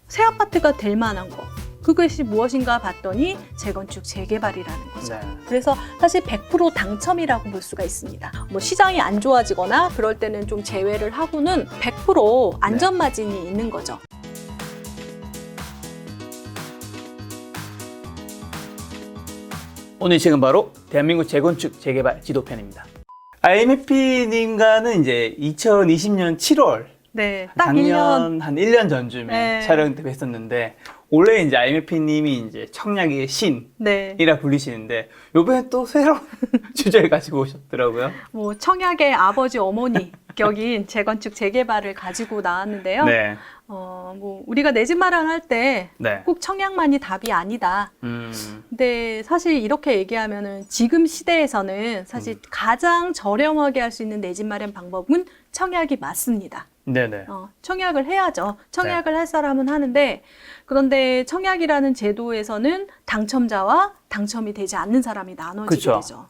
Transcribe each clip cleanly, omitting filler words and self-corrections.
새 아파트가 될 만한 거. 그것이 무엇인가 봤더니 재건축, 재개발이라는 거죠. 네. 그래서 사실 100% 당첨이라고 볼 수가 있습니다. 뭐 시장이 안 좋아지거나 그럴 때는 좀 제외를 하고는 100% 안전마진이 있는 거죠. 오늘 지금 바로 대한민국 재건축 재개발 지도편입니다. IMF님과는 이제 2020년 7월 네, 딱 작년 1년. 한 1년 전쯤에 네. 촬영 때 뵀었는데 원래 이제 IMF님이 이제 청약의 신이라 네. 불리시는데 요번에 또 새로운 주제를 가지고 오셨더라고요. 뭐 청약의 아버지 어머니 격인 재건축 재개발을 가지고 나왔는데요. 네. 뭐 우리가 내 집 마련할 때 네. 꼭 청약만이 답이 아니다. 근데 사실 이렇게 얘기하면은 지금 시대에서는 사실 가장 저렴하게 할 수 있는 내 집 마련 방법은 청약이 맞습니다. 네네. 청약을 해야죠. 청약을 할 사람은 하는데, 그런데 청약이라는 제도에서는 당첨자와 당첨이 되지 않는 사람이 나눠지게 그쵸. 되죠.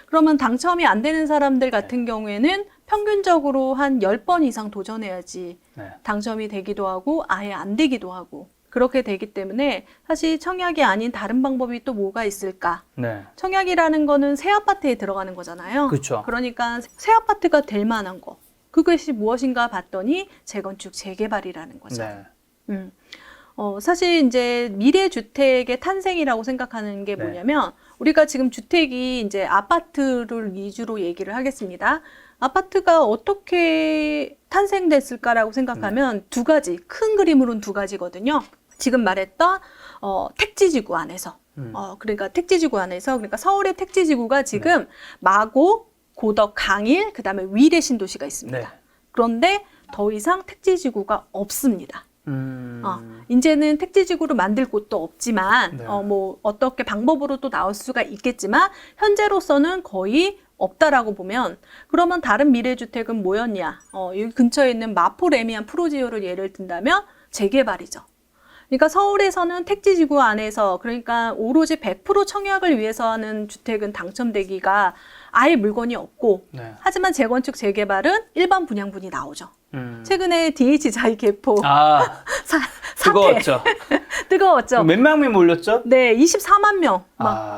그러면 당첨이 안 되는 사람들 같은 경우에는 평균적으로 한 10번 이상 도전해야지 네. 당첨이 되기도 하고 아예 안 되기도 하고 그렇게 되기 때문에 사실 청약이 아닌 다른 방법이 또 뭐가 있을까? 네. 청약이라는 거는 새 아파트에 들어가는 거잖아요. 그쵸. 그러니까 새 아파트가 될 만한 거. 그것이 무엇인가 봤더니 재건축, 재개발이라는 거죠. 네. 사실 이제 미래주택의 탄생이라고 생각하는 게 네. 뭐냐면 우리가 지금 주택이 이제 아파트를 위주로 얘기를 하겠습니다. 아파트가 어떻게 탄생됐을까라고 생각하면 두 가지, 큰 그림으로는 두 가지거든요. 지금 말했던 택지지구 안에서, 그러니까 택지지구 안에서, 그러니까 서울의 택지지구가 지금 마고, 고덕, 강일, 그다음에 위례 신도시가 있습니다. 네. 그런데 더 이상 택지지구가 없습니다. 이제는 택지지구를 만들 곳도 없지만, 네. 뭐 어떻게 방법으로 또 나올 수가 있겠지만 현재로서는 거의 없다라고 보면, 그러면 다른 미래주택은 뭐였냐? 여기 근처에 있는 마포 레미안 프로지오를 예를 든다면 재개발이죠. 그러니까 서울에서는 택지지구 안에서, 그러니까 오로지 100% 청약을 위해서 하는 주택은 당첨되기가 아예 물건이 없고, 네. 하지만 재건축 재개발은 일반 분양분이 나오죠. 최근에 DH자이 개포 사태 뜨거웠죠. 뜨거웠죠. 몇 명이 몰렸죠? 네, 24만 명. 아.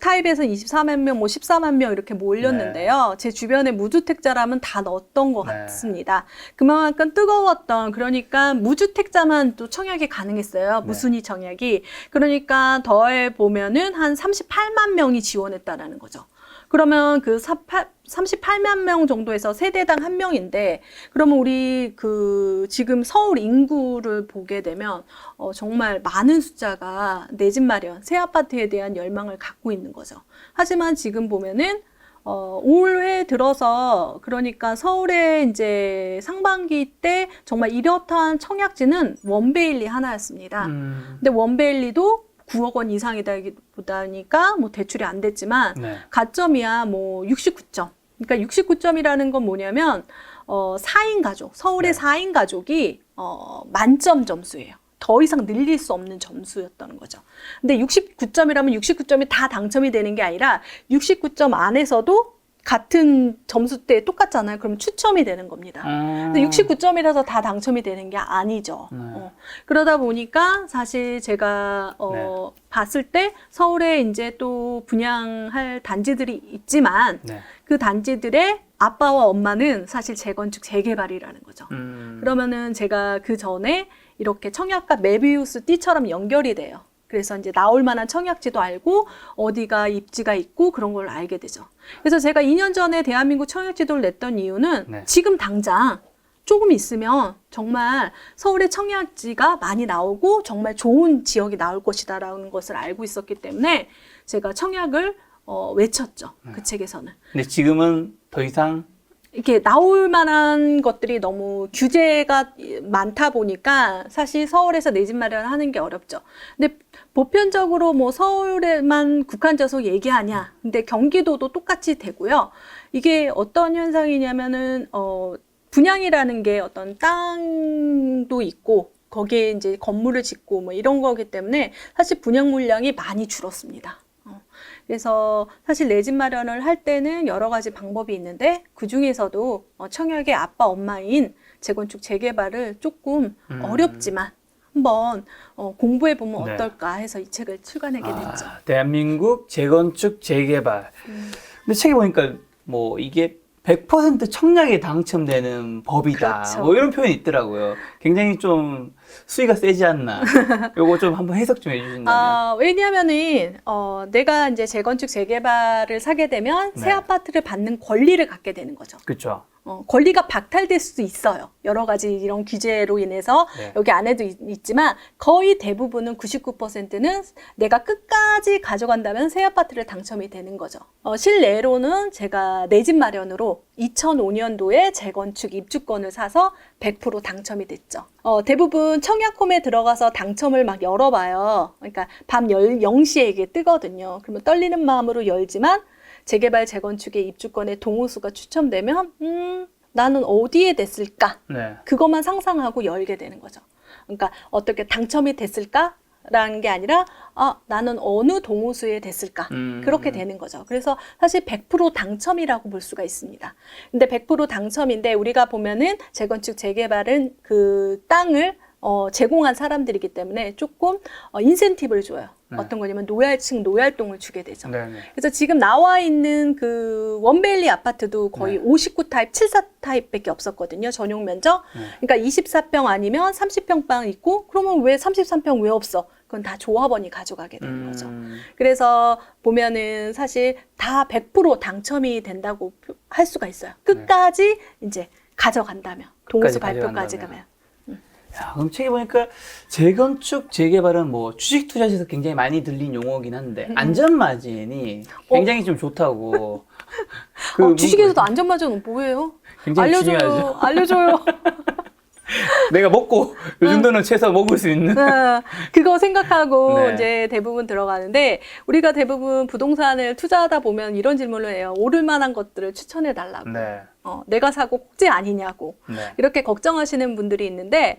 타입에서 24만 명, 뭐 14만 명 이렇게 몰렸는데요. 제 주변에 무주택자라면 다 넣었던 것 네. 같습니다. 그만큼 뜨거웠던, 그러니까 무주택자만 또 청약이 가능했어요. 네. 무순위 청약이. 그러니까 더해 보면은 한 38만 명이 지원했다라는 거죠. 그러면 그 38만 명 정도에서 세대당 1명인데, 그러면 우리 지금 서울 인구를 보게 되면, 정말 많은 숫자가 내 집 마련, 새 아파트에 대한 열망을 갖고 있는 거죠. 하지만 지금 보면은, 올해 들어서, 그러니까 서울에 이제 상반기 때 정말 이렇다한 청약지는 원베일리 하나였습니다. 근데 원베일리도 9억 원 이상이다 보다니까 뭐 대출이 안 됐지만 네. 가점이야 뭐 69점. 그러니까 69점이라는 건 뭐냐면 4인 가족, 서울의 네. 4인 가족이 만점 점수예요. 더 이상 늘릴 수 없는 점수였다는 거죠. 근데 69점이라면 69점이 다 당첨이 되는 게 아니라 69점 안에서도 같은 점수대 똑같잖아요. 그럼 추첨이 되는 겁니다. 근데 69점이라서 다 당첨이 되는 게 아니죠. 그러다 보니까 사실 제가 봤을 때 서울에 이제 또 분양할 단지들이 있지만 네. 그 단지들의 아빠와 엄마는 사실 재건축 재개발이라는 거죠. 그러면은 제가 그 전에 이렇게 청약과 메비우스 띠처럼 연결이 돼요. 그래서 이제 나올 만한 청약지도 알고 어디가 입지가 있고 그런 걸 알게 되죠. 그래서 제가 2년 전에 대한민국 청약지도를 냈던 이유는 네. 지금 당장 조금 있으면 정말 서울의 청약지가 많이 나오고 정말 좋은 지역이 나올 것이다라는 것을 알고 있었기 때문에 제가 청약을 외쳤죠. 그 책에서는. 근데 지금은 더 이상 이렇게 나올 만한 것들이 너무 규제가 많다 보니까 사실 서울에서 내 집 마련하는 게 어렵죠. 근데 보편적으로 뭐 서울에만 국한져서 얘기하냐. 근데 경기도도 똑같이 되고요. 이게 어떤 현상이냐면은 분양이라는 게 어떤 땅도 있고 거기에 이제 건물을 짓고 뭐 이런 거기 때문에 사실 분양 물량이 많이 줄었습니다. 그래서 사실 내 집 마련을 할 때는 여러 가지 방법이 있는데 그 중에서도 청약의 아빠 엄마인 재건축 재개발을 조금 어렵지만 한번 공부해 보면 네. 어떨까 해서 이 책을 출간하게 됐죠. 대한민국 재건축 재개발. 근데 책에 보니까 뭐 이게 100% 청약에 당첨되는 법이다. 그렇죠. 뭐 이런 표현이 있더라고요. 굉장히 좀 수위가 세지 않나. 요거 좀 한번 해석 좀 해주신다면. 왜냐하면은 내가 이제 재건축 재개발을 사게 되면 새 네. 아파트를 받는 권리를 갖게 되는 거죠. 그렇죠. 권리가 박탈될 수도 있어요. 여러 가지 이런 규제로 인해서 네. 여기 안에도 있지만 거의 대부분은 99%는 내가 끝까지 가져간다면 새 아파트를 당첨이 되는 거죠. 실례로는 제가 내 집 마련으로 2005년도에 재건축 입주권을 사서 100% 당첨이 됐죠. 대부분 청약홈에 들어가서 당첨을 막 열어봐요. 그러니까 밤 0시에 이게 뜨거든요. 그러면 떨리는 마음으로 열지만 재개발 재건축의 입주권의 동호수가 추첨되면 나는 어디에 됐을까? 네. 그것만 상상하고 열게 되는 거죠. 그러니까 어떻게 당첨이 됐을까라는 게 아니라 나는 어느 동호수에 됐을까? 그렇게 되는 거죠. 그래서 사실 100% 당첨이라고 볼 수가 있습니다. 근데 100% 당첨인데 우리가 보면은 재건축 재개발은 그 땅을 제공한 사람들이기 때문에 조금 인센티브를 줘요. 네. 어떤 거냐면 노얄층 노얄동을 주게 되죠. 네네. 그래서 지금 나와 있는 그 원베일리 아파트도 거의 네. 59 타입, 74 타입밖에 없었거든요. 전용 면적. 네. 그러니까 24평 아니면 30평 방 있고 그러면 왜 33평 왜 없어? 그건 다 조합원이 가져가게 되는 거죠. 그래서 보면은 사실 다 100% 당첨이 된다고 할 수가 있어요. 끝까지 이제 가져간다면 동호수 발표까지 가면. 야, 그럼 책에 보니까 재건축 재개발은 뭐 주식 투자에서 굉장히 많이 들린 용어긴 한데 안전 마진이 굉장히 좀 좋다고. 주식에서도 안전 마진은 뭐예요? 굉장히 알려줘요. 중요하죠. 알려줘요. 내가 먹고 요 정도는 최소 먹을 수 있는. 그거 생각하고 네. 이제 대부분 들어가는데 우리가 대부분 부동산을 투자하다 보면 이런 질문을 해요. 오를 만한 것들을 추천해 달라고. 네. 내가 사고 꼭지 아니냐고. 네. 이렇게 걱정하시는 분들이 있는데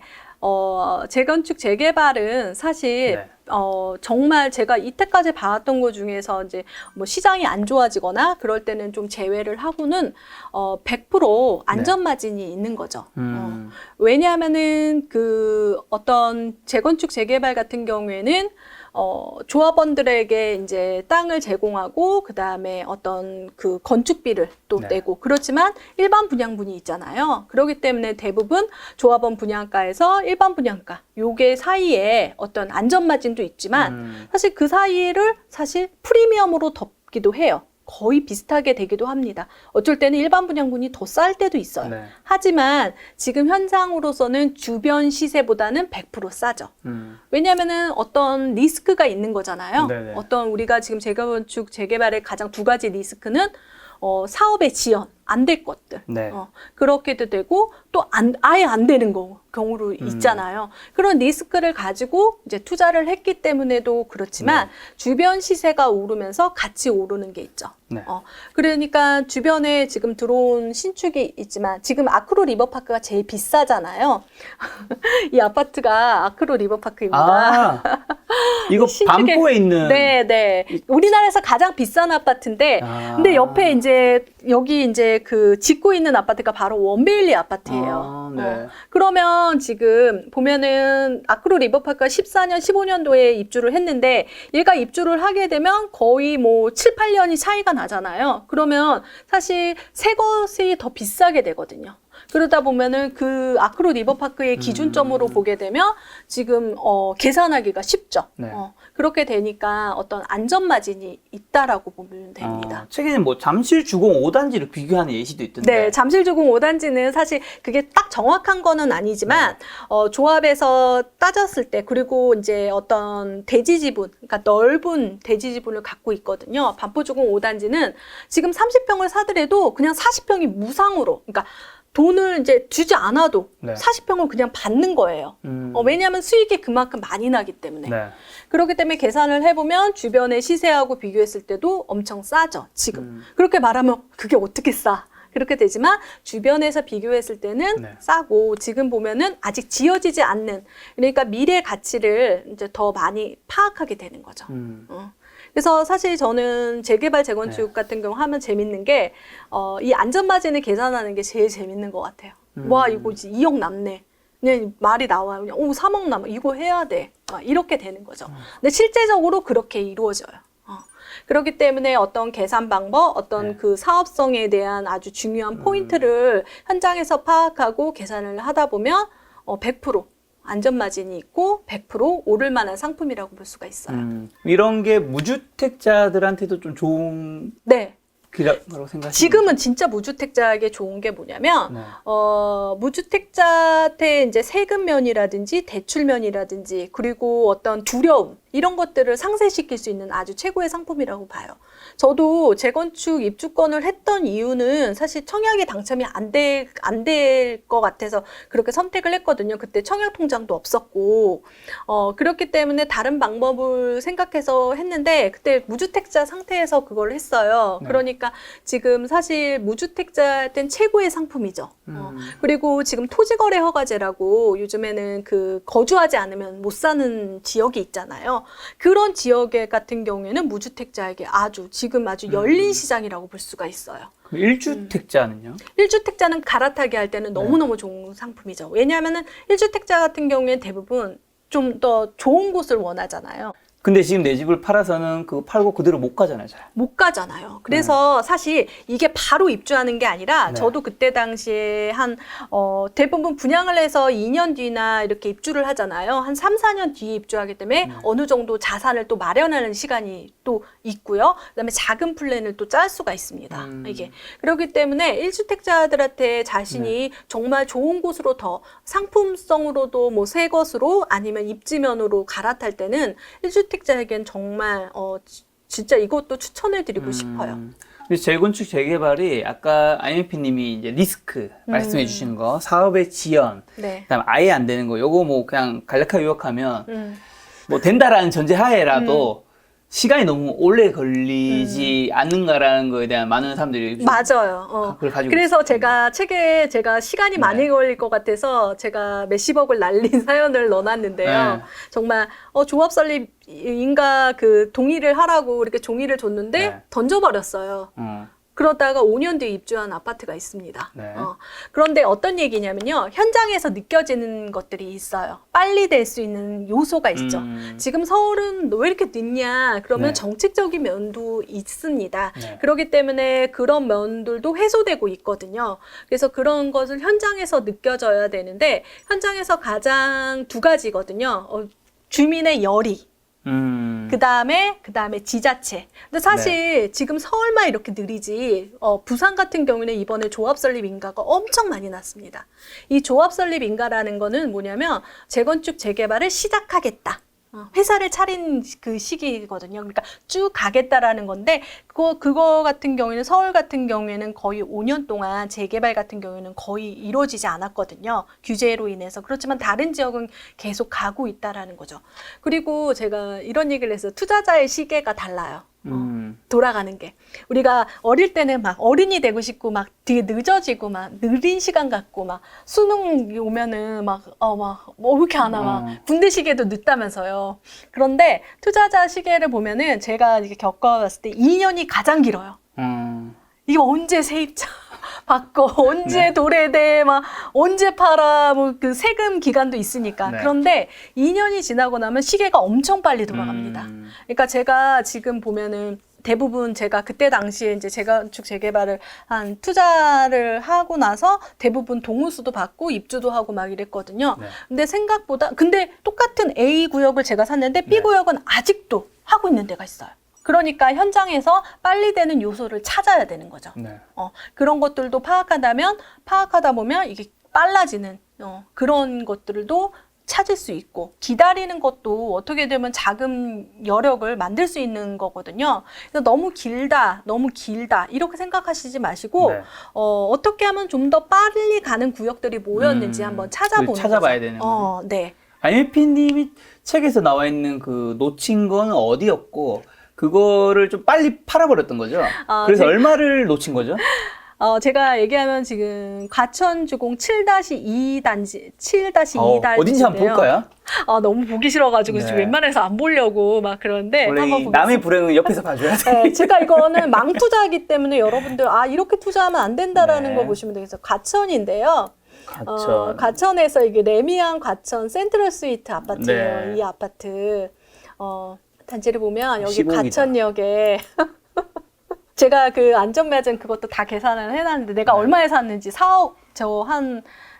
재건축 재개발은 사실 네. 정말 제가 이때까지 봐왔던 것 중에서 이제 뭐 시장이 안 좋아지거나 그럴 때는 좀 제외를 하고는 100% 안전 마진이 있는 거죠. 왜냐하면은 그 어떤 재건축 재개발 같은 경우에는 조합원들에게 이제 땅을 제공하고 그 다음에 어떤 그 건축비를 또 네. 내고 그렇지만 일반 분양분이 있잖아요. 그렇기 때문에 대부분 조합원 분양가에서 일반 분양가 요게 사이에 어떤 안전마진도 있지만 사실 그 사이를 사실 프리미엄으로 덮기도 해요. 거의 비슷하게 되기도 합니다. 어쩔 때는 일반 분양분이 더 쌀 때도 있어요. 네. 하지만 지금 현상으로서는 주변 시세보다는 100% 싸죠. 왜냐하면은 어떤 리스크가 있는 거잖아요. 네네. 어떤 우리가 지금 재건축 재개발의 가장 두 가지 리스크는 사업의 지연 안 될 것들. 네. 그렇게도 되고 또 아예 안 되는 경우로 있잖아요. 그런 리스크를 가지고 이제 투자를 했기 때문에도 그렇지만 주변 시세가 오르면서 같이 오르는 게 있죠. 네. 그러니까 주변에 지금 들어온 신축이 있지만 지금 아크로 리버파크가 제일 비싸잖아요. 이 아파트가 아크로 리버파크입니다. 이거 신축에- 반포에 있는. 네. 우리나라에서 가장 비싼 아파트인데, 근데 옆에 이제 여기 이제 그 짓고 있는 아파트가 바로 원베일리 아파트예요. 네. 그러면 지금 보면은 아크로 리버파크가 14년, 15년도에 입주를 했는데 얘가 입주를 하게 되면 거의 뭐 7, 8년이 차이가 나잖아요. 그러면 사실 새 것이 더 비싸게 되거든요. 그러다 보면은 그 아크로 리버파크의 기준점으로 보게 되면 지금 계산하기가 쉽죠. 네. 그렇게 되니까 어떤 안전마진이 있다라고 보면 됩니다. 책에는 뭐 잠실 주공 5단지를 비교하는 예시도 있던데. 네, 잠실주공 5단지는 사실 그게 딱 정확한 거는 아니지만, 조합에서 따졌을 때, 그리고 이제 어떤 대지 지분, 그러니까 넓은 대지 지분을 갖고 있거든요. 반포주공 5단지는 지금 30평을 사더라도 그냥 40평이 무상으로, 그러니까 돈을 이제 주지 않아도 네. 40평을 그냥 받는 거예요. 왜냐하면 수익이 그만큼 많이 나기 때문에. 네. 그렇기 때문에 계산을 해보면 주변의 시세하고 비교했을 때도 엄청 싸죠, 지금. 그렇게 말하면 그게 어떻게 싸? 그렇게 되지만 주변에서 비교했을 때는 네. 싸고 지금 보면은 아직 지어지지 않는 그러니까 미래 가치를 이제 더 많이 파악하게 되는 거죠. 그래서 사실 저는 재개발, 재건축 같은 경우 하면 재밌는 게, 이 안전마진을 계산하는 게 제일 재밌는 것 같아요. 와, 이거 이제 2억 남네. 그냥 말이 나와요. 그냥, 3억 남아. 이거 해야 돼. 이렇게 되는 거죠. 근데 실제적으로 그렇게 이루어져요. 그렇기 때문에 어떤 계산 방법, 어떤 그 사업성에 대한 아주 중요한 포인트를 현장에서 파악하고 계산을 하다 보면 100% 안전마진이 있고 100% 오를 만한 상품이라고 볼 수가 있어요. 이런 게 무주택자들한테도 좀 좋은 네. 거라고 생각하시나요? 지금은 진짜 무주택자에게 좋은 게 뭐냐면, 네. 무주택자한테 이제 세금면이라든지 대출면이라든지 그리고 어떤 두려움, 이런 것들을 상쇄시킬 수 있는 아주 최고의 상품이라고 봐요. 저도 재건축 입주권을 했던 이유는 사실 청약이 당첨이 안 될 것 같아서 그렇게 선택을 했거든요. 그때 청약통장도 없었고, 그렇기 때문에 다른 방법을 생각해서 했는데, 그때 무주택자 상태에서 그걸 했어요. 네. 그러니까 지금 사실 무주택자한테는 최고의 상품이죠. 그리고 지금 토지거래 허가제라고 요즘에는 그 거주하지 않으면 못 사는 지역이 있잖아요. 그런 지역에 같은 경우에는 무주택자에게 지금 아주 열린 시장이라고 볼 수가 있어요. 1주택자는요? 1주택자는 갈아타기 할 때는 너무너무 좋은 상품이죠. 왜냐하면은 1주택자 같은 경우에는 대부분 좀 더 좋은 곳을 원하잖아요. 근데 지금 내 집을 팔아서는 그거 팔고 그대로 못 가잖아요, 잘. 못 가잖아요. 그래서 사실 이게 바로 입주하는 게 아니라 네. 저도 그때 당시에 대부분 분양을 해서 2년 뒤나 이렇게 입주를 하잖아요. 한 3, 4년 뒤에 입주하기 때문에 어느 정도 자산을 또 마련하는 시간이 또 있고요. 그다음에 자금 플랜을 또 짤 수가 있습니다. 이게. 그렇기 때문에 1주택자들한테 자신이 정말 좋은 곳으로 더 상품성으로도 뭐 새 것으로 아니면 입지면으로 갈아탈 때는 1주택자에겐 정말 진짜 이것도 추천해드리고 싶어요. 근데 재건축 재개발이 아까 IMP님이 이제 리스크 말씀해 주시는 거, 사업의 지연, 네. 그다음에 아예 안 되는 거, 요거 뭐 그냥 간략하게 요약하면 뭐 된다라는 전제하에라도 시간이 너무 오래 걸리지 않는가라는 거에 대한 많은 사람들이 좀 맞아요. 그걸 가지고 그래서 있습니다. 제가 시간이 많이 걸릴 것 같아서 제가 몇십억을 날린 사연을 넣어놨는데요. 네. 정말 조합 설립인가 그 동의를 하라고 이렇게 종이를 줬는데 네. 던져버렸어요. 그러다가 5년 뒤에 입주한 아파트가 있습니다. 네. 그런데 어떤 얘기냐면요. 현장에서 느껴지는 것들이 있어요. 빨리 될 수 있는 요소가 있죠. 지금 서울은 왜 이렇게 늦냐? 그러면 네. 정책적인 면도 있습니다. 네. 그렇기 때문에 그런 면들도 해소되고 있거든요. 그래서 그런 것을 현장에서 느껴져야 되는데 현장에서 가장 두 가지거든요. 주민의 열의. 그 다음에 지자체. 근데 사실 지금 서울만 이렇게 느리지, 부산 같은 경우는 이번에 조합 설립 인가가 엄청 많이 났습니다. 이 조합 설립 인가라는 거는 뭐냐면 재건축 재개발을 시작하겠다. 회사를 차린 그 시기거든요. 그러니까 쭉 가겠다라는 건데, 그거 같은 경우에는 서울 같은 경우에는 거의 5년 동안 재개발 같은 경우에는 거의 이루어지지 않았거든요. 규제로 인해서. 그렇지만 다른 지역은 계속 가고 있다라는 거죠. 그리고 제가 이런 얘기를 해서 투자자의 시계가 달라요. 돌아가는 게. 우리가 어릴 때는 막 어른이 되고 싶고 막 되게 늦어지고 막 느린 시간 같고 막 수능 오면은 왜 이렇게 안 와? 막 군대 시계도 늦다면서요. 그런데 투자자 시계를 보면은 제가 이렇게 겪어봤을 때 2년이 가장 길어요. 이거 언제 세입자 받고 언제 도래돼 막 언제 팔아 뭐 그 세금 기간도 있으니까. 네. 그런데 2년이 지나고 나면 시계가 엄청 빨리 돌아갑니다. 그러니까 제가 지금 보면은 대부분 제가 그때 당시에 이제 재건축 재개발을 한 투자를 하고 나서 대부분 동호수도 받고 입주도 하고 막 이랬거든요. 네. 근데 똑같은 A 구역을 제가 샀는데 B 네. 구역은 아직도 하고 있는 데가 있어요. 그러니까 현장에서 빨리 되는 요소를 찾아야 되는 거죠. 네. 그런 것들도 파악하다 보면 이게 빨라지는 그런 것들도 찾을 수 있고 기다리는 것도 어떻게 되면 자금 여력을 만들 수 있는 거거든요. 그래서 너무 길다 이렇게 생각하시지 마시고 네. 어떻게 하면 좀 더 빨리 가는 구역들이 뭐였는지 한번 찾아보는 찾아봐야 거죠. 되는 거죠. 네. IMP님이 책에서 나와 있는 그 놓친 건 어디였고 그거를 좀 빨리 팔아버렸던 거죠. 그래서 얼마를 놓친 거죠? 제가 얘기하면 지금 과천주공 7-2 단지, 7-2 단지. 어딘지 한번 볼까요? 너무 보기 싫어가지고 네. 지금 웬만해서 안 보려고 막 그러는데. 원래 한번 이 보겠습니다. 남의 불행은 옆에서 봐줘야지. 네, 제가 이거는 망투자이기 때문에 여러분들, 이렇게 투자하면 안 된다라는 네. 거 보시면 되겠어요. 과천인데요. 과천. 과천에서 이게 레미안 과천 센트럴 스위트 아파트예요. 네. 이 아파트. 단지를 보면 여기 15억이다. 과천역에 제가 그 안전매진 그것도 다 계산을 해놨는데 내가 네. 얼마에 샀는지 4억,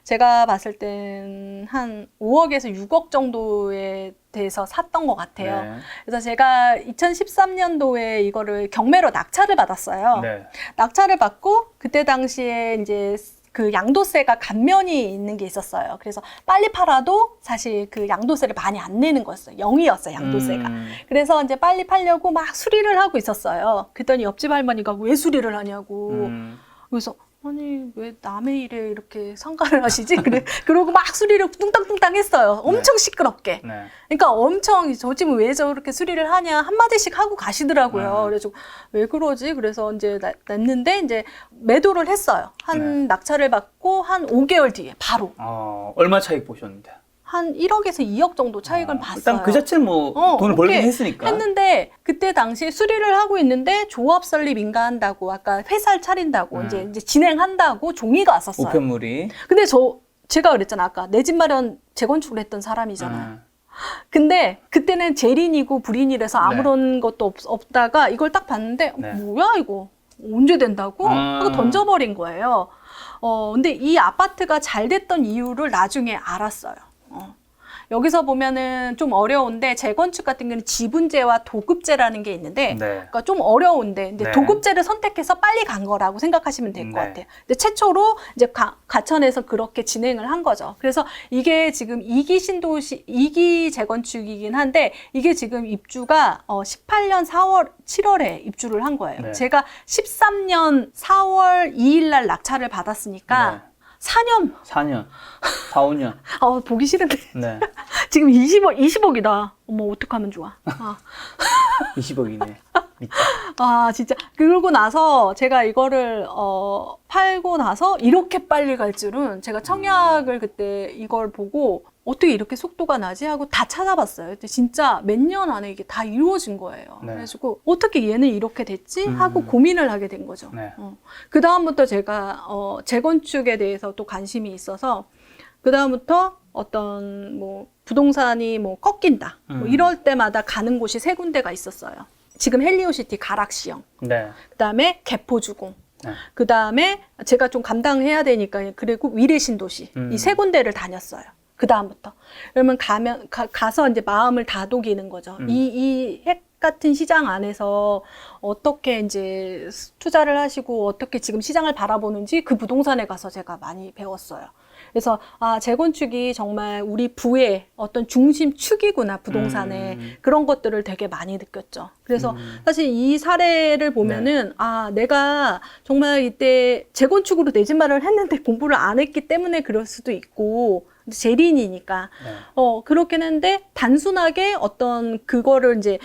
제가 봤을 땐 한 5억에서 6억 정도에 대해서 샀던 것 같아요. 네. 그래서 제가 2013년도에 이거를 경매로 낙찰을 받았어요. 네. 낙찰을 받고 그때 당시에 이제 그 양도세가 감면이 있는 게 있었어요. 그래서 빨리 팔아도 사실 그 양도세를 많이 안 내는 거였어요. 0이었어요, 양도세가. 그래서 이제 빨리 팔려고 막 수리를 하고 있었어요. 그랬더니 옆집 할머니가 왜 수리를 하냐고. 그래서 아니 왜 남의 일에 이렇게 상관을 하시지? 그러고 막 수리를 뚱땅뚱땅 했어요. 엄청 시끄럽게. 네. 그러니까 엄청 저 집은 왜 저렇게 수리를 하냐 한마디씩 하고 가시더라고요. 그래서 왜 그러지? 그래서 이제 냈는데 이제 매도를 했어요. 낙찰을 받고 한 5개월 뒤에 바로 얼마 차익 보셨는데? 한 1억에서 2억 정도 차익을 봤어요. 일단 그 자체는 뭐 돈을 벌긴 했으니까. 했는데 그때 당시 수리를 하고 있는데 조합 설립 인가한다고 아까 회사를 차린다고 이제 진행한다고 종이가 왔었어요. 우편물이. 근데 제가 그랬잖아 아까 내 집 마련 재건축을 했던 사람이잖아요. 근데 그때는 재린이고 불인이라서 아무런 것도 없다가 이걸 딱 봤는데 뭐야 이거 언제 된다고 하고 던져버린 거예요. 근데 이 아파트가 잘 됐던 이유를 나중에 알았어요. 여기서 보면은 좀 어려운데 재건축 같은 경우는 지분제와 도급제라는 게 있는데 그러니까 좀 어려운데 근데 도급제를 선택해서 빨리 간 거라고 생각하시면 될 것 같아요. 근데 최초로 이제 과천에서 그렇게 진행을 한 거죠. 그래서 이게 지금 2기 신도시 2기 재건축이긴 한데 이게 지금 입주가 18년 7월에 입주를 한 거예요. 제가 13년 4월 2일 날 낙찰을 받았으니까 4년. 4년. 4, 5년. 보기 싫은데. 네. 지금 20억이다. 어머, 어떡하면 좋아. 20억이네. 진짜. 그러고 나서 제가 이거를, 팔고 나서 이렇게 빨리 갈 줄은 제가 청약을 그때 이걸 보고 어떻게 이렇게 속도가 나지 하고 다 찾아봤어요. 근데 진짜 몇 년 안에 이게 다 이루어진 거예요. 그래가지고 어떻게 얘는 이렇게 됐지? 하고 고민을 하게 된 거죠. 그 다음부터 제가 재건축에 대해서 또 관심이 있어서 그 다음부터 어떤 뭐 부동산이 뭐 꺾인다. 뭐 이럴 때마다 가는 곳이 3군데가 있었어요. 지금 헬리오시티 가락시형. 그다음에 개포주공. 그다음에 제가 좀 감당해야 되니까 그리고 위례신도시. 이 3군데를 다녔어요. 그 다음부터. 그러면 가서 이제 마음을 다독이는 거죠. 이 핵 같은 시장 안에서 어떻게 이제 투자를 하시고 어떻게 지금 시장을 바라보는지 그 부동산에 가서 제가 많이 배웠어요. 그래서 재건축이 정말 우리 부의 어떤 중심축이구나 부동산에 그런 것들을 되게 많이 느꼈죠. 그래서 사실 이 사례를 보면은 내가 정말 이때 재건축으로 내 집 마련을 했는데 공부를 안 했기 때문에 그럴 수도 있고 재린이니까 그렇긴 한데 단순하게 어떤 그거를 이제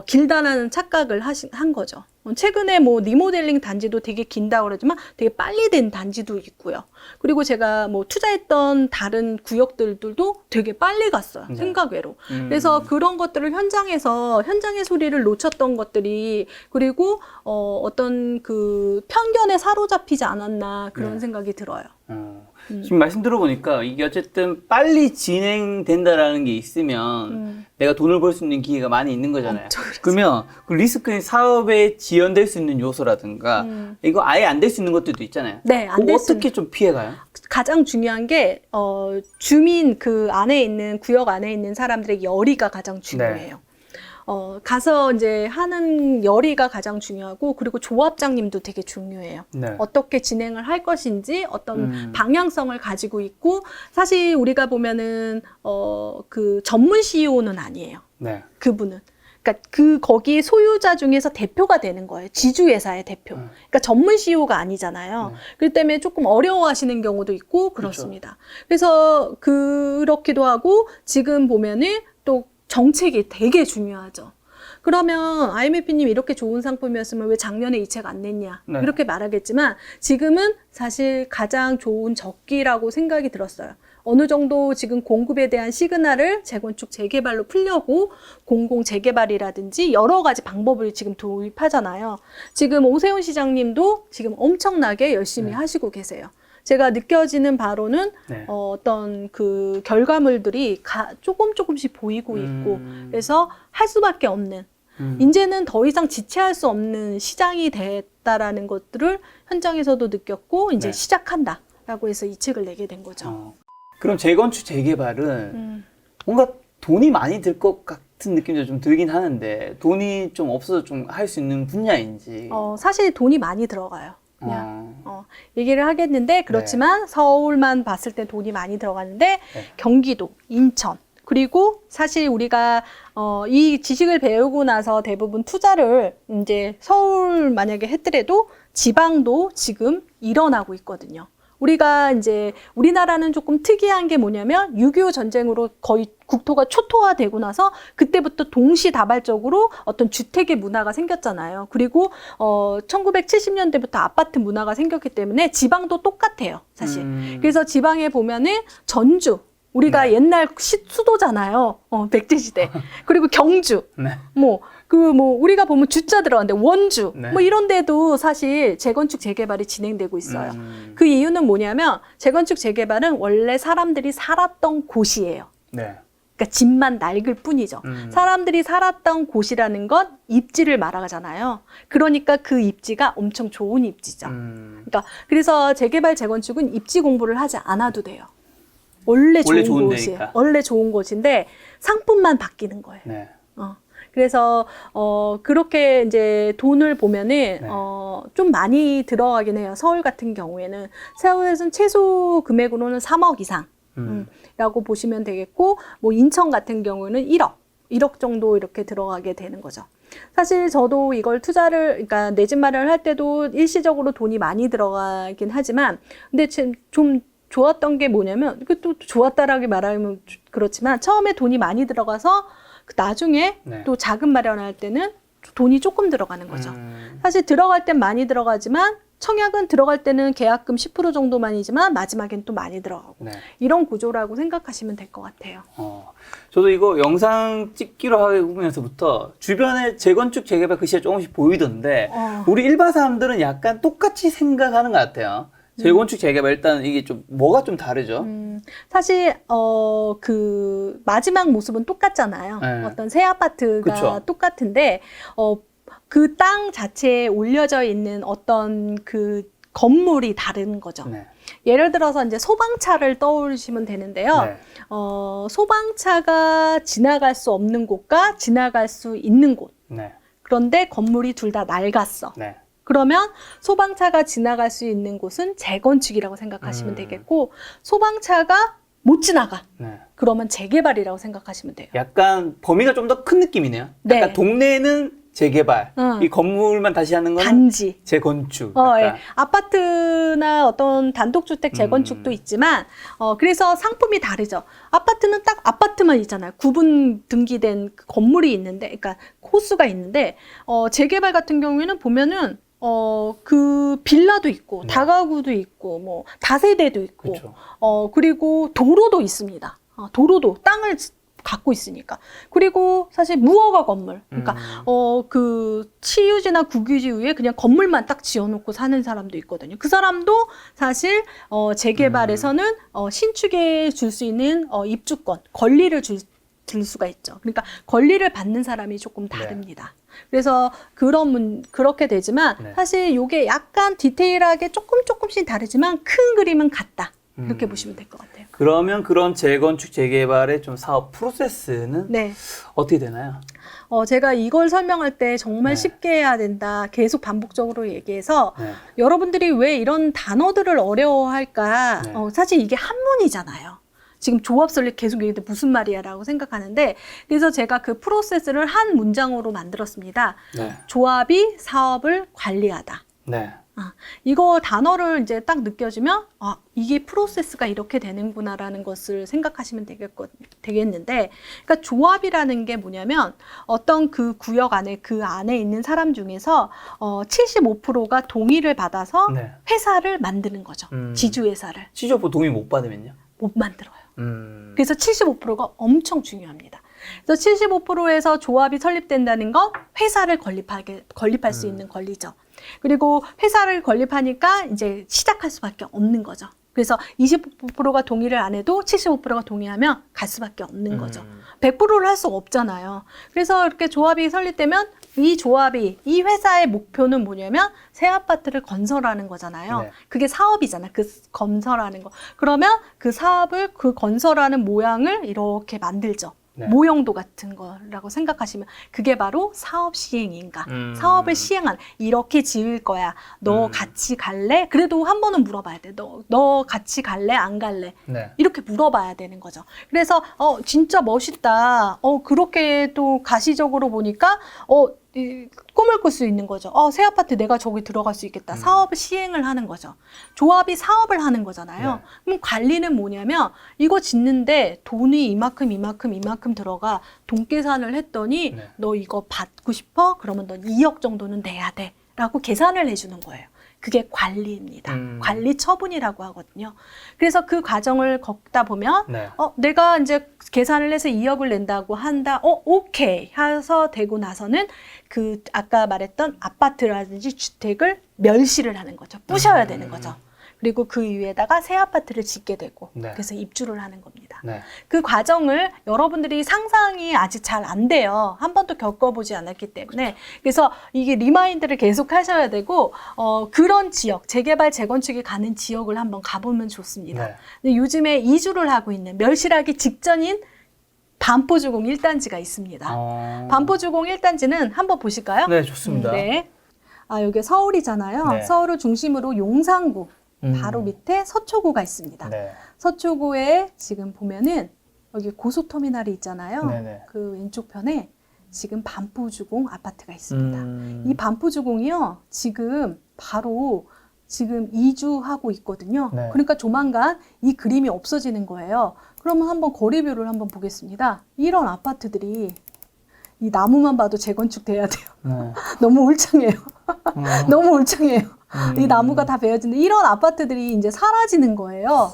길다라는 착각을 한 거죠. 최근에 뭐 리모델링 단지도 되게 긴다고 그러지만 되게 빨리 된 단지도 있고요. 그리고 제가 뭐 투자했던 다른 구역들도 되게 빨리 갔어요. 생각외로. 그래서 그런 것들을 현장의 소리를 놓쳤던 것들이 그리고 어떤 그 편견에 사로잡히지 않았나 그런 생각이 들어요. 지금 말씀 들어보니까 이게 어쨌든 빨리 진행된다라는 게 있으면 내가 돈을 벌 수 있는 기회가 많이 있는 거잖아요. 그러면 그 리스크인 사업에 지연될 수 있는 요소라든가 이거 아예 안 될 수 있는 것들도 있잖아요. 네, 안 될 수 어떻게 좀 피해가요? 가장 중요한 게 주민 그 안에 있는 구역 안에 있는 사람들의 열의가 가장 중요해요. 가서 이제 하는 열의가 가장 중요하고 그리고 조합장님도 되게 중요해요. 어떻게 진행을 할 것인지 어떤 방향성을 가지고 있고 사실 우리가 보면은 그 전문 CEO는 아니에요. 그분은. 그러니까 거기 소유자 중에서 대표가 되는 거예요. 지주회사의 대표. 그러니까 전문 CEO가 아니잖아요. 그렇기 때문에 조금 어려워하시는 경우도 있고 그렇습니다. 그래서 그렇기도 하고 지금 보면은 또 정책이 되게 중요하죠. 그러면 IMF님 이렇게 좋은 상품이었으면 왜 작년에 이 책 안 냈냐 네. 이렇게 말하겠지만 지금은 사실 가장 좋은 적기라고 생각이 들었어요. 어느 정도 지금 공급에 대한 시그널을 재건축 재개발로 풀려고 공공 재개발이라든지 여러 가지 방법을 지금 도입하잖아요. 지금 오세훈 시장님도 지금 엄청나게 열심히 네. 하시고 계세요. 제가 느껴지는 바로는 네. 어떤 그 결과물들이 조금씩 보이고 있고 그래서 할 수밖에 없는 이제는 더 이상 지체할 수 없는 시장이 됐다라는 것들을 현장에서도 느꼈고 이제 네. 시작한다라고 해서 이 책을 내게 된 거죠. 그럼 재건축 재개발은 뭔가 돈이 많이 들 것 같은 느낌도 좀 들긴 하는데 돈이 좀 없어서 좀 할 수 있는 분야인지. 사실 돈이 많이 들어가요. 그냥 얘기를 하겠는데 그렇지만 서울만 봤을 때 돈이 많이 들어가는데 네. 경기도, 인천 그리고 사실 우리가 이 지식을 배우고 나서 대부분 투자를 이제 서울 만약에 했더라도 지방도 지금 일어나고 있거든요. 우리가 이제 우리나라는 조금 특이한 게 뭐냐면 6.25 전쟁으로 거의 국토가 초토화되고 나서 그때부터 동시다발적으로 어떤 주택의 문화가 생겼잖아요. 그리고 1970년대부터 아파트 문화가 생겼기 때문에 지방도 똑같아요, 사실. 그래서 지방에 보면은 전주 우리가 네. 옛날 수도잖아요. 백제시대. 그리고 경주. 네. 우리가 보면 주자 들어가는데 원주. 네. 이런 데도 사실 재건축 재개발이 진행되고 있어요. 그 이유는 뭐냐면 재건축 재개발은 원래 사람들이 살았던 곳이에요. 네. 그러니까 집만 낡을 뿐이죠. 사람들이 살았던 곳이라는 건 입지를 말하잖아요. 그러니까 그 입지가 엄청 좋은 입지죠. 그러니까 그래서 재개발 재건축은 입지 공부를 하지 않아도 돼요. 원래 좋은 곳이에요. 데니까. 원래 좋은 곳인데 상품만 바뀌는 거예요. 네. 그래서 그렇게 이제 돈을 보면은 네. 좀 많이 들어가긴 해요. 서울 같은 경우에는 서울에서는 최소 금액으로는 3억 이상. 라고 보시면 되겠고, 뭐 인천 같은 경우는 1억 정도 이렇게 들어가게 되는 거죠. 사실 저도 이걸 그러니까 내 집 마련을 할 때도 일시적으로 돈이 많이 들어가긴 하지만, 근데 좀 좋았던 게 뭐냐면, 또 좋았다라고 말하면 그렇지만, 처음에 돈이 많이 들어가서 나중에 네. 또 자금 마련할 때는 돈이 조금 들어가는 거죠. 사실 들어갈 땐 많이 들어가지만, 청약은 들어갈 때는 계약금 10% 정도만이지만 마지막엔 또 많이 들어가고 네. 이런 구조라고 생각하시면 될 것 같아요. 저도 이거 영상 찍기로 하면서부터 주변에 재건축 재개발 글씨가 조금씩 보이던데 우리 일반 사람들은 약간 똑같이 생각하는 것 같아요. 재건축 재개발 일단 이게 좀 뭐가 좀 다르죠? 사실 그 마지막 모습은 똑같잖아요. 네. 어떤 새 아파트가 그쵸. 똑같은데 그 땅 자체에 올려져 있는 어떤 그 건물이 다른 거죠. 네. 예를 들어서 이제 소방차를 떠올리시면 되는데요. 네. 소방차가 지나갈 수 없는 곳과 지나갈 수 있는 곳. 네. 그런데 건물이 둘 다 낡았어. 네. 그러면 소방차가 지나갈 수 있는 곳은 재건축이라고 생각하시면 되겠고, 소방차가 못 지나가. 네. 그러면 재개발이라고 생각하시면 돼요. 약간 범위가 좀 더 큰 느낌이네요. 네. 약간 동네는 재개발, 이 건물만 다시 하는 건 단지. 재건축. 예. 약간. 아파트나 어떤 단독주택 재건축도 있지만, 그래서 상품이 다르죠. 아파트는 딱 아파트만 있잖아요. 구분 등기된 그 건물이 있는데, 그러니까 호수가 있는데, 재개발 같은 경우에는 보면은, 그 빌라도 있고, 다가구도 있고, 뭐, 다세대도 있고, 그쵸. 그리고 도로도 있습니다. 도로도 땅을 갖고 있으니까. 그리고 사실 무허가 건물. 그러니까, 그 치유지나 국유지 위에 그냥 건물만 딱 지어놓고 사는 사람도 있거든요. 그 사람도 사실, 재개발에서는, 신축에 줄 수 있는, 입주권, 권리를 줄 수가 있죠. 그러니까 권리를 받는 사람이 조금 다릅니다. 그래서 그렇게 되지만, 네. 사실 이게 약간 디테일하게 조금씩 다르지만 큰 그림은 같다. 이렇게 보시면 될 것 같아요. 그러면 그런 재건축 재개발의 좀 사업 프로세스는 네. 어떻게 되나요? 제가 이걸 설명할 때 정말 네. 쉽게 해야 된다. 계속 반복적으로 얘기해서 네. 여러분들이 왜 이런 단어들을 어려워할까? 네. 사실 이게 한문이잖아요. 지금 조합 설립 계속 얘기했는데 무슨 말이야 라고 생각하는데, 그래서 제가 그 프로세스를 한 문장으로 만들었습니다. 네. 조합이 사업을 관리하다. 네. 이거 단어를 이제 딱 느껴지면 이게 프로세스가 이렇게 되는구나라는 것을 생각하시면 되겠는데, 그러니까 조합이라는 게 뭐냐면 어떤 그 구역 안에 그 안에 있는 사람 중에서 75%가 동의를 받아서 네. 회사를 만드는 거죠. 지주회사를. 취조부 동의 못 받으면요? 못 만들어요. 그래서 75%가 엄청 중요합니다. 그래서 75%에서 조합이 설립된다는 건 회사를 건립할 수 있는 권리죠. 그리고 회사를 건립하니까 이제 시작할 수밖에 없는 거죠. 그래서 25%가 동의를 안 해도 75%가 동의하면 갈 수밖에 없는 거죠. 100%를 할 수가 없잖아요. 그래서 이렇게 조합이 설립되면 이 회사의 목표는 뭐냐면 새 아파트를 건설하는 거잖아요. 네. 그게 사업이잖아. 그 건설하는 거. 그러면 그 사업을, 그 건설하는 모양을 이렇게 만들죠. 네. 모형도 같은 거라고 생각하시면 그게 바로 사업 시행인가. 사업을 시행한, 이렇게 지을 거야. 너 같이 갈래? 그래도 한 번은 물어봐야 돼. 너 같이 갈래? 안 갈래? 네. 이렇게 물어봐야 되는 거죠. 그래서 진짜 멋있다. 그렇게 또 가시적으로 보니까 꿈을 꿀 수 있는 거죠. 새 아파트 내가 저기 들어갈 수 있겠다. 사업을 시행을 하는 거죠. 조합이 사업을 하는 거잖아요. 네. 그럼 관리는 뭐냐면 이거 짓는데 돈이 이만큼 들어가. 돈 계산을 했더니 네. 너 이거 받고 싶어? 그러면 넌 2억 정도는 내야 돼. 라고 계산을 해주는 거예요. 그게 관리입니다. 관리 처분이라고 하거든요. 그래서 그 과정을 걷다 보면 네. 내가 이제 계산을 해서 2억을 낸다고 한다. 오케이 해서 되고 나서는 그 아까 말했던 아파트라든지 주택을 멸실을 하는 거죠. 부셔야 되는 거죠. 그리고 그 위에다가 새 아파트를 짓게 되고 네. 그래서 입주를 하는 겁니다. 네. 그 과정을 여러분들이 상상이 아직 잘 안 돼요. 한 번도 겪어보지 않았기 때문에. 그래서 이게 리마인드를 계속 하셔야 되고 그런 지역, 재개발, 재건축이 가는 지역을 한번 가보면 좋습니다. 네. 근데 요즘에 이주를 하고 있는 멸실하기 직전인 반포주공 1단지가 있습니다. 반포주공 1단지는 한번 보실까요? 네, 좋습니다. 네. 여기 서울이잖아요. 네. 서울을 중심으로 용산구 바로 밑에 서초구가 있습니다. 네. 서초구에 지금 보면은 여기 고속터미널이 있잖아요. 네네. 그 왼쪽 편에 지금 반포주공 아파트가 있습니다. 이 이 반포주공이요, 지금 바로 지금 이주하고 있거든요. 네. 그러니까 조만간 이 그림이 없어지는 거예요. 그러면 한번 거리뷰를 한번 보겠습니다. 이런 아파트들이 이 나무만 봐도 재건축 돼야 돼요. 네. 너무 울창해요. 너무 울창해요. 이 나무가 다 베어지는데 이런 아파트들이 이제 사라지는 거예요.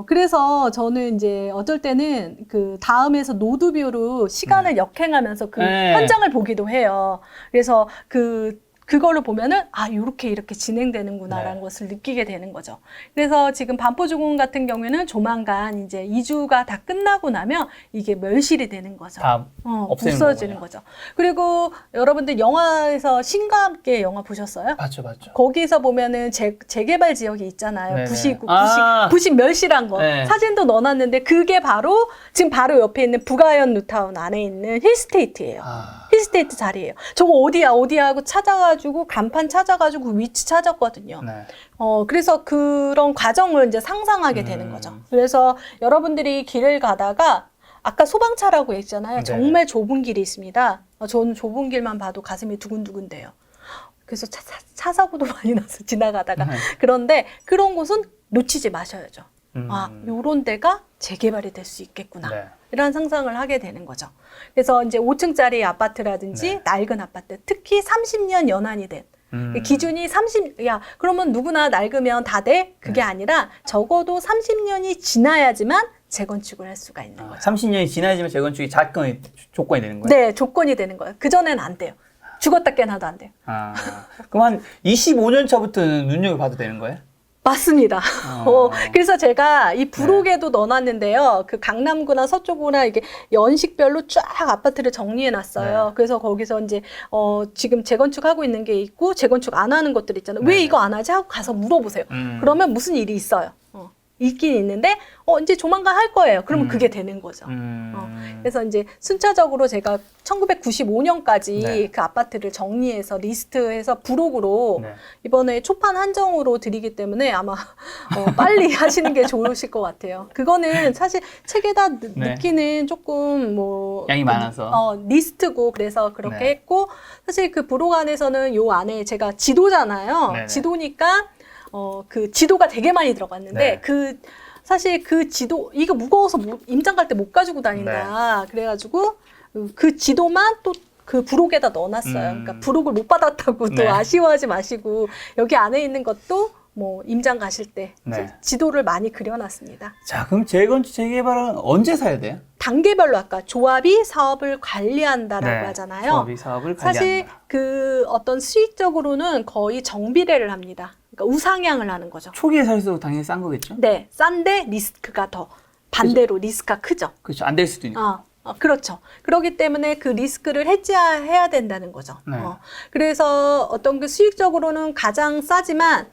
그래서 저는 이제 어쩔 때는 그 다음에서 노드뷰로 시간을 역행하면서 그 네. 현장을 보기도 해요. 그래서 그걸로 보면은 이렇게 진행되는구나라는 네. 것을 느끼게 되는 거죠. 그래서 지금 반포주공 같은 경우에는 조만간 이제 이주가 다 끝나고 나면 이게 멸실이 되는 거죠. 다 없애는 없어지는 거군요. 거죠. 그리고 여러분들 영화에서 신과 함께 영화 보셨어요? 맞죠. 거기서 보면은 재개발 지역이 있잖아요. 네네. 부식 멸실한 거. 네. 사진도 넣어놨는데 그게 바로 지금 바로 옆에 있는 북아현 뉴타운 안에 있는 힐스테이트예요. 힐스테이트 자리예요. 저거 어디야 하고 찾아가지고 간판 찾아가지고 그 위치 찾았거든요. 네. 그래서 그런 과정을 이제 상상하게 되는 거죠. 그래서 여러분들이 길을 가다가 아까 소방차라고 했잖아요. 네. 정말 좁은 길이 있습니다. 저는 좁은 길만 봐도 가슴이 두근두근대요. 그래서 차 사고도 많이 나서 지나가다가. 그런데 그런 곳은 놓치지 마셔야죠. 요런 데가 재개발이 될 수 있겠구나. 네. 이런 상상을 하게 되는 거죠. 그래서 이제 5층짜리 아파트라든지 네. 낡은 아파트, 특히 30년 연한이 된 기준이 그러면 누구나 낡으면 다 돼? 그게 아니라 적어도 30년이 지나야지만 재건축을 할 수가 있는 거죠. 30년이 지나야지만 재건축이 조건이 되는 거예요? 네, 조건이 되는 거예요. 그전에는 안 돼요. 죽었다 깨나도 안 돼요. 그럼 한 25년 차부터는 눈여겨봐도 되는 거예요? 맞습니다. 그래서 제가 이 부록에도 넣어놨는데요. 그 강남구나 서초구나 이게 연식별로 쫙 아파트를 정리해 놨어요. 네. 그래서 거기서 이제 지금 재건축하고 있는 게 있고 재건축 안 하는 것들 있잖아요. 네. 왜 이거 안 하지? 하고 가서 물어보세요. 그러면 무슨 일이 있어요. 있긴 있는데 이제 조만간 할 거예요. 그러면 그게 되는 거죠. 그래서 이제 순차적으로 제가 1995년까지 네. 그 아파트를 정리해서 리스트해서 부록으로 네. 이번에 초판 한정으로 드리기 때문에 아마 빨리 하시는 게 좋으실 것 같아요. 그거는 사실 책에다 네. 넣기는 조금 뭐 양이 많아서. 리스트고 그래서 그렇게 네. 했고 사실 그 부록 안에서는 요 안에 제가 지도잖아요. 네네. 지도니까 그 지도가 되게 많이 들어갔는데 네. 사실 그 지도 이거 무거워서 임장 갈 때 못 가지고 다닌다. 그래가지고 그 지도만 또 그 부록에다 넣어놨어요. 그러니까 부록을 못 받았다고 또 네. 아쉬워하지 마시고 여기 안에 있는 것도 뭐 임장 가실 때 네. 지도를 많이 그려놨습니다. 자, 그럼 재건축 재개발은 언제 사야 돼요? 단계별로 아까 조합이 사업을 관리한다라고 네. 하잖아요. 조합이 사업을 사실 관리한다. 그 어떤 수익적으로는 거의 정비례를 합니다. 그러니까 우상향을 하는 거죠. 초기에 살수록 당연히 싼 거겠죠? 네, 싼데 리스크가 더 반대로 리스크가 크죠. 그렇죠. 안 될 수도 있고. 그렇죠. 그렇기 때문에 그 리스크를 해지해야 된다는 거죠. 네. 그래서 어떤 그 수익적으로는 가장 싸지만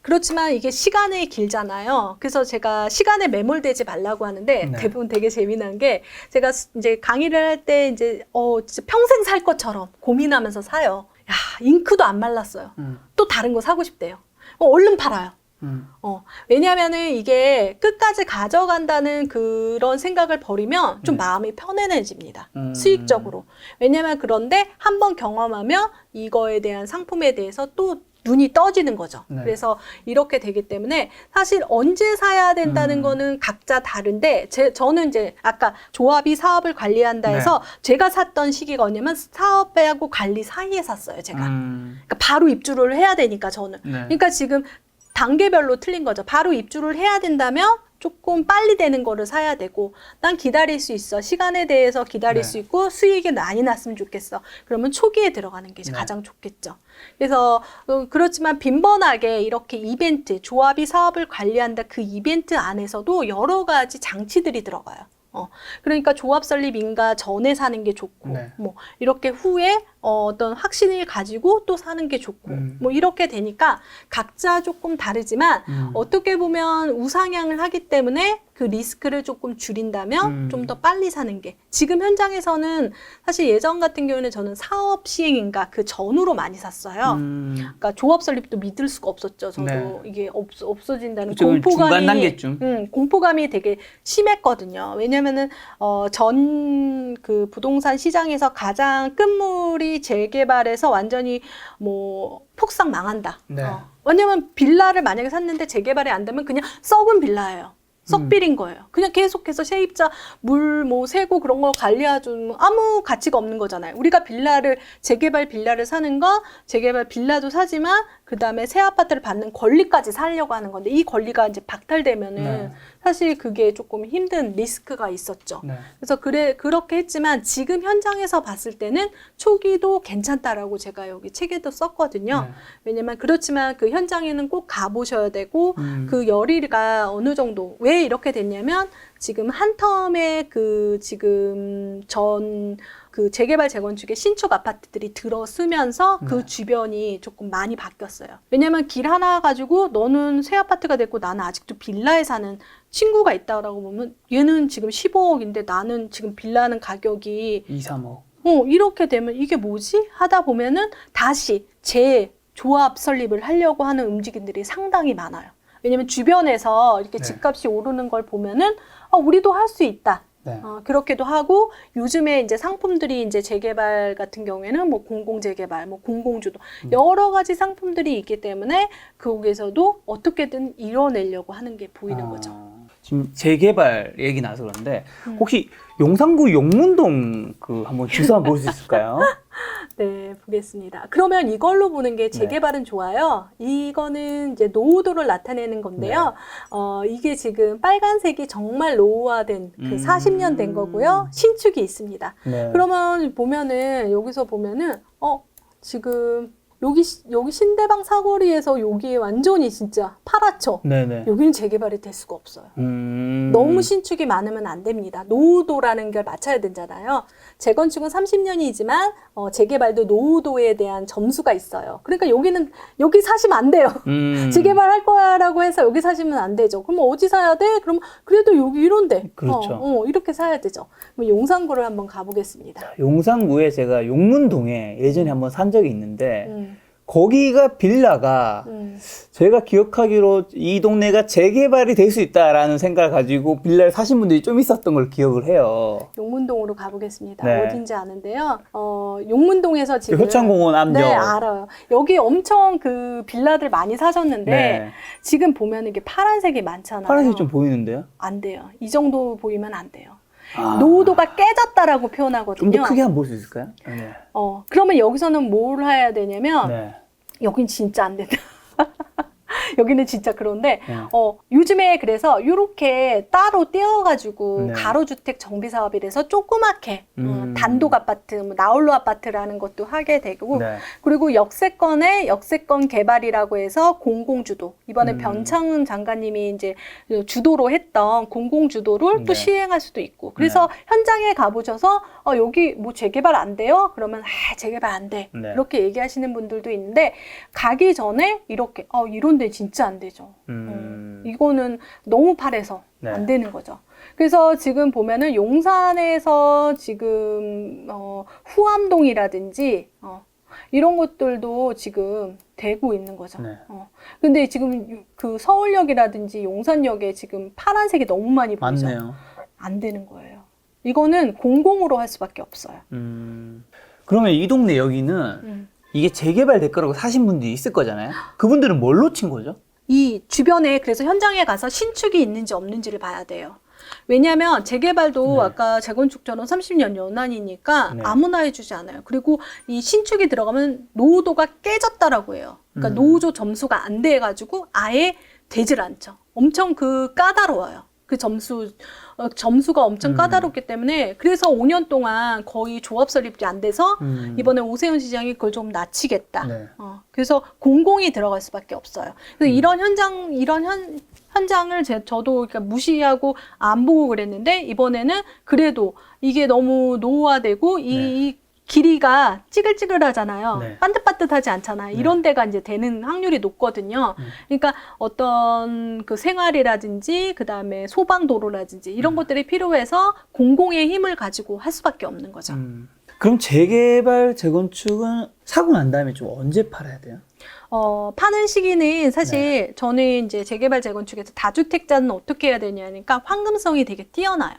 그렇지만 이게 시간이 길잖아요. 그래서 제가 시간에 매몰되지 말라고 하는데 네. 대부분 되게 재미난 게 제가 이제 강의를 할 때 이제 진짜 평생 살 것처럼 고민하면서 사요. 야, 잉크도 안 말랐어요. 또 다른 거 사고 싶대요. 얼른 팔아요. 왜냐하면은 이게 끝까지 가져간다는 그런 생각을 버리면 좀 마음이 편안해집니다. 수익적으로. 왜냐하면 그런데 한번 경험하면 이거에 대한 상품에 대해서 또 눈이 떠지는 거죠. 네. 그래서 이렇게 되기 때문에 사실 언제 사야 된다는 거는 각자 다른데 저는 이제 아까 조합이 사업을 관리한다 해서 제가 샀던 시기가 언제냐면 사업하고 관리 사이에 샀어요. 제가. 그러니까 바로 입주를 해야 되니까 저는. 네. 그러니까 지금 단계별로 틀린 거죠. 바로 입주를 해야 된다면 조금 빨리 되는 거를 사야 되고 난 기다릴 수 있어. 시간에 대해서 기다릴 네. 수 있고 수익이 많이 났으면 좋겠어. 그러면 초기에 들어가는 게 가장 좋겠죠. 그래서 그렇지만 빈번하게 이렇게 이벤트, 조합이 사업을 관리한다 그 이벤트 안에서도 여러 가지 장치들이 들어가요. 그러니까 조합 설립 인가 전에 사는 게 좋고, 네. 뭐, 이렇게 후에 어떤 확신을 가지고 또 사는 게 좋고, 뭐, 이렇게 되니까 각자 조금 다르지만, 어떻게 보면 우상향을 하기 때문에 그 리스크를 조금 줄인다면 좀 더 빨리 사는 게. 지금 현장에서는 사실 예전 같은 경우는 저는 사업 시행인가 그 전후로 많이 샀어요. 그러니까 조합 설립도 믿을 수가 없었죠. 저도 네. 이게 없어진다는 그쪽은 중간 공포감이 단계쯤. 공포감이 되게 심했거든요. 왜냐면은 전 그 부동산 시장에서 가장 끝물이 재개발해서 완전히 뭐 폭삭 망한다. 네. 왜냐면 빌라를 만약에 샀는데 재개발이 안 되면 그냥 썩은 빌라예요. 썩빌인 거예요. 그냥 계속해서 세입자 물 뭐 세고 그런 걸 관리해주면 아무 가치가 없는 거잖아요. 우리가 재개발 빌라를 사는 거, 재개발 빌라도 사지만 그 다음에 새 아파트를 받는 권리까지 살려고 하는 건데 이 권리가 이제 박탈되면은 사실 그게 조금 힘든 리스크가 있었죠. 네. 그래서 그렇게 했지만 지금 현장에서 봤을 때는 초기도 괜찮다라고 제가 여기 책에도 썼거든요. 왜냐면 그렇지만 그 현장에는 꼭 가보셔야 되고 그 열의가 어느 정도 왜 이렇게 됐냐면 지금 한 텀에 지금 그 재개발 재건축의 신축 아파트들이 들어서면서 그 주변이 조금 많이 바뀌었어요. 왜냐면 길 하나 가지고 너는 새 아파트가 됐고 나는 아직도 빌라에 사는 친구가 있다라고 보면 얘는 지금 15억인데 나는 지금 빌라는 가격이 2, 3억. 이렇게 되면 이게 뭐지? 하다 보면은 다시 재조합 설립을 하려고 하는 움직임들이 상당히 많아요. 왜냐면 주변에서 이렇게 집값이 오르는 걸 보면은 우리도 할 수 있다. 네. 그렇게도 하고 요즘에 이제 상품들이 이제 재개발 같은 경우에는 뭐 공공재개발, 뭐 공공주도 여러 가지 상품들이 있기 때문에 거기에서도 어떻게든 이뤄내려고 하는 게 보이는 거죠. 지금 재개발 얘기 나서 그런데 혹시 용산구 용문동 한번 주소 한번 볼 수 있을까요? 네, 보겠습니다. 그러면 이걸로 보는 게 재개발은 좋아요. 이거는 이제 노후도를 나타내는 건데요. 이게 지금 빨간색이 정말 노후화된 그 40년 된 거고요. 신축이 있습니다. 네. 그러면 보면은 여기서 보면은 지금 여기 신대방 사거리에서 여기 완전히 진짜 파랗죠? 네네. 여기는 재개발이 될 수가 없어요. 너무 신축이 많으면 안 됩니다. 노후도라는 걸 맞춰야 되잖아요. 재건축은 30년이지만 재개발도 노후도에 대한 점수가 있어요. 그러니까 여기 사시면 안 돼요. 재개발할 거라고 해서 여기 사시면 안 되죠. 그럼 어디 사야 돼? 그럼 그래도 여기 이런데. 그렇죠. 이렇게 사야 되죠. 그럼 용산구를 한번 가보겠습니다. 용산구에 제가 용문동에 예전에 한번 산 적이 있는데 거기가 빌라가 제가 기억하기로 이 동네가 재개발이 될 수 있다라는 생각을 가지고 빌라를 사신 분들이 좀 있었던 걸 기억을 해요. 용문동으로 가보겠습니다. 네. 어딘지 아는데요. 용문동에서 지금 효창공원 암정. 네, 알아요. 여기 엄청 그 빌라들 많이 사셨는데 네. 지금 보면 이게 파란색이 많잖아요. 파란색이 좀 보이는데요? 안 돼요. 이 정도 보이면 안 돼요. 노후도가 깨졌다라고 표현하거든요. 좀 더 크게 한번 볼 수 있을까요? 네. 그러면 여기서는 뭘 해야 되냐면 네. 여긴 진짜 안 된다. 여기는 진짜 그런데 네. 요즘에 그래서 이렇게 따로 떼어가지고 네. 가로주택 정비사업이라서 조그맣게 단독 아파트, 뭐 나홀로 아파트라는 것도 하게 되고 네. 그리고 역세권에 역세권 개발이라고 해서 공공주도 이번에 변창훈 장관님이 이제 주도로 했던 공공주도를 또 네. 시행할 수도 있고 그래서 현장에 가보셔서 여기 뭐 재개발 안 돼요? 그러면 재개발 안 돼. 네. 이렇게 얘기하시는 분들도 있는데 가기 전에 이렇게 이런데 진짜 안 되죠. 이거는 너무 파래서 네. 안 되는 거죠. 그래서 지금 보면은 용산에서 지금 후암동이라든지 이런 것들도 지금 되고 있는 거죠. 네. 근데 지금 그 서울역이라든지 용산역에 지금 파란색이 너무 많이 보이죠. 맞네요. 안 되는 거예요. 이거는 공공으로 할 수밖에 없어요. 그러면 이 동네 여기는 이게 재개발 될 거라고 사신 분들이 있을 거잖아요. 그분들은 뭘 놓친 거죠? 이 주변에 그래서 현장에 가서 신축이 있는지 없는지를 봐야 돼요. 왜냐하면 재개발도 네. 아까 재건축처럼 30년 연한이니까 네. 아무나 해주지 않아요. 그리고 이 신축이 들어가면 노후도가 깨졌다라고 해요. 그러니까 노후조 점수가 안 돼가지고 아예 되질 않죠. 엄청 까다로워요. 그 점수가 엄청 까다롭기 때문에 그래서 5년 동안 거의 조합 설립이 안 돼서 이번에 오세훈 시장이 그걸 좀 낮추겠다. 네. 그래서 공공이 들어갈 수밖에 없어요. 그래서 이런 현장을 저도 그러니까 무시하고 안 보고 그랬는데 이번에는 그래도 이게 너무 노후화되고 이 길이가 찌글찌글하잖아요. 네. 반듯반듯하지 않잖아요. 네. 이런 데가 이제 되는 확률이 높거든요. 그러니까 어떤 그 생활이라든지 그 다음에 소방도로라든지 이런 것들이 필요해서 공공의 힘을 가지고 할 수밖에 없는 거죠. 그럼 재개발, 재건축은 사고 난 다음에 좀 언제 팔아야 돼요? 파는 시기는 사실 저는 이제 재개발 재건축에서 다주택자는 어떻게 해야 되냐니까 황금성이 되게 뛰어나요.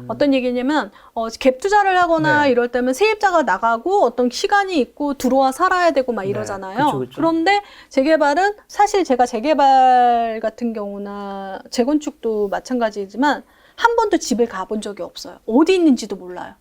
어떤 얘기냐면 갭 투자를 하거나 네. 이럴 때면 세입자가 나가고 어떤 시간이 있고 들어와 살아야 되고 막 이러잖아요. 그쵸, 그쵸. 그런데 재개발은 사실 제가 재개발 같은 경우나 재건축도 마찬가지지만 한 번도 집을 가본 적이 없어요. 어디 있는지도 몰라요.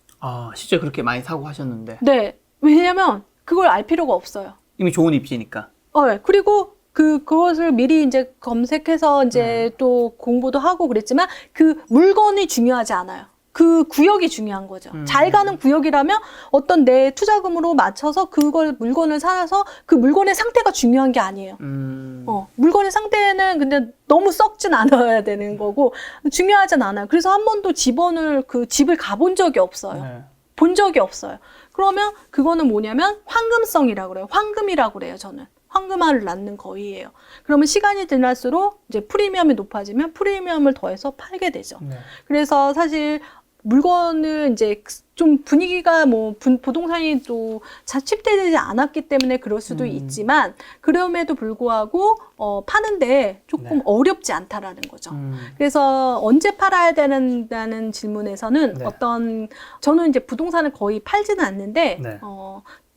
실제 그렇게 많이 사고 하셨는데 네. 왜냐면 그걸 알 필요가 없어요. 이미 좋은 입지니까. 네. 그리고 그것을 미리 이제 검색해서 이제 또 공부도 하고 그랬지만 그 물건이 중요하지 않아요. 그 구역이 중요한 거죠. 잘 가는 구역이라면 어떤 내 투자금으로 맞춰서 물건을 사서 그 물건의 상태가 중요한 게 아니에요. 물건의 상태는 근데 너무 썩진 않아야 되는 거고 중요하진 않아요. 그래서 한 번도 집을 가본 적이 없어요. 네. 본 적이 없어요. 그러면 그거는 뭐냐면 황금성이라고 그래요. 황금이라고 그래요, 저는. 황금알을 낳는 거위예요. 그러면 시간이 지날수록 이제 프리미엄이 높아지면 프리미엄을 더해서 팔게 되죠. 네. 그래서 사실 물건을 이제 좀 분위기가 부동산이 또 자취되지 않았기 때문에 그럴 수도 있지만 그럼에도 불구하고 파는데 조금 어렵지 않다라는 거죠. 그래서 언제 팔아야 되는다는 질문에서는 네. 저는 이제 부동산을 거의 팔지는 않는데 네.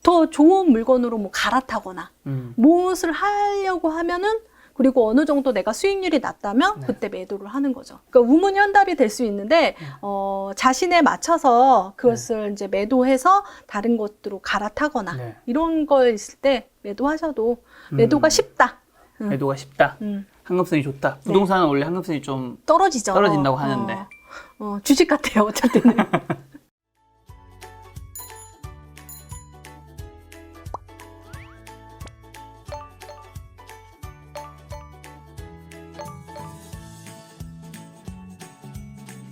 더 좋은 물건으로 갈아타거나 무엇을 하려고 하면은 그리고 어느 정도 내가 수익률이 낮다면 그때 매도를 하는 거죠. 그러니까 우문현답이 될 수 있는데 자신에 맞춰서 그것을 이제 매도해서 다른 것들로 갈아타거나 이런 거 있을 때 매도하셔도 매도가 쉽다. 매도가 쉽다. 황금성이 좋다. 부동산은 원래 황금성이 좀 떨어진다고 하는데. 주식 같아요, 어쨌든.